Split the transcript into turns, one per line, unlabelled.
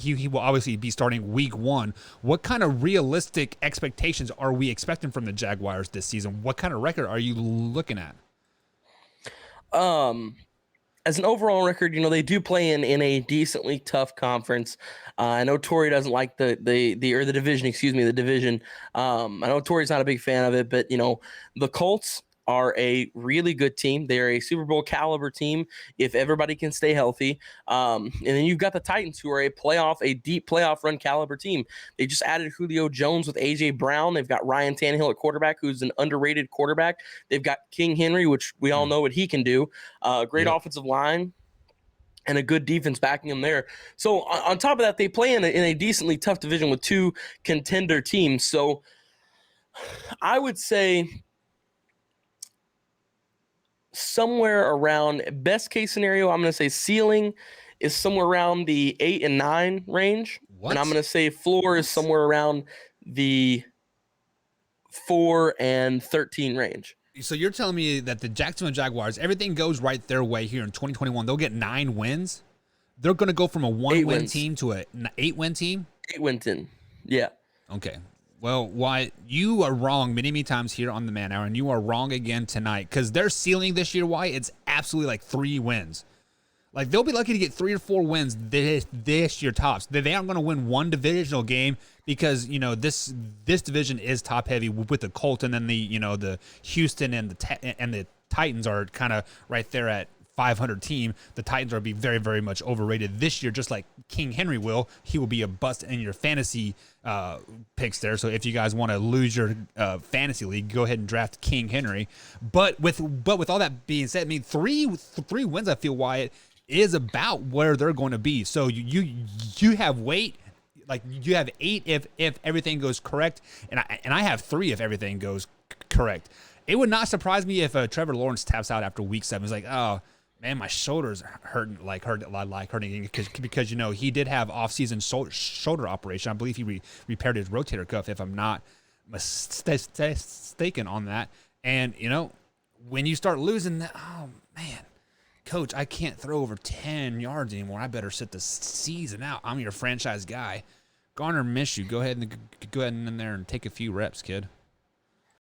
he will obviously be starting week 1. What kind of realistic expectations are we expecting from the Jaguars this season? What kind of record are you looking at?
Um, as an overall record, they do play in a decently tough conference. I know Tori doesn't like the division, excuse me, the division. I know Tori's not a big fan of it, but the Colts are a really good team. They're a Super Bowl caliber team if everybody can stay healthy. And then you've got the Titans, who are a deep playoff run caliber team. They just added Julio Jones with AJ Brown. They've got Ryan Tannehill at quarterback, who's an underrated quarterback. They've got King Henry, which we all know what he can do. Great
Yep.
offensive line and a good defense backing them there. So on top of that, they play in a decently tough division with 2 contender teams. So I would say somewhere around, best case scenario, I'm going to say ceiling is somewhere around the 8-9 range.
What?
And I'm going to say floor is somewhere around the 4-13 range.
So you're telling me that the Jacksonville Jaguars, everything goes right their way here in 2021. They'll get 9 wins. They're going to go from a 1-win team to an 8-win team?
8-win team. Yeah.
Okay. Well, Wyatt, you are wrong many times here on the Man Hour, and you are wrong again tonight, because their ceiling this year, Wyatt, it's absolutely like 3 wins. Like, they'll be lucky to get 3 or 4 wins this year tops. They aren't going to win one divisional game because, this division is top heavy with the Colts, and then the Houston and the Titans are kind of right there at 500 team. The Titans are be very, very much overrated this year, just like King Henry will. He will be a bust in your fantasy picks there. So if you guys want to lose your fantasy league, go ahead and draft King Henry. But with all that being said, I mean, three wins, I feel, Wyatt, is about where they're going to be. So you have weight. Like, you have 8 if everything goes correct, and I have 3 if everything goes correct. It would not surprise me if Trevor Lawrence taps out after week 7. He's like, oh man, my shoulders hurting because he did have off-season shoulder operation. I believe he repaired his rotator cuff, if I'm not mistaken on that. And when you start losing that, oh man, coach, I can't throw over 10 yards anymore. I better sit the season out. I'm your franchise guy. Garner Minshew, go ahead and in there and take a few reps, kid.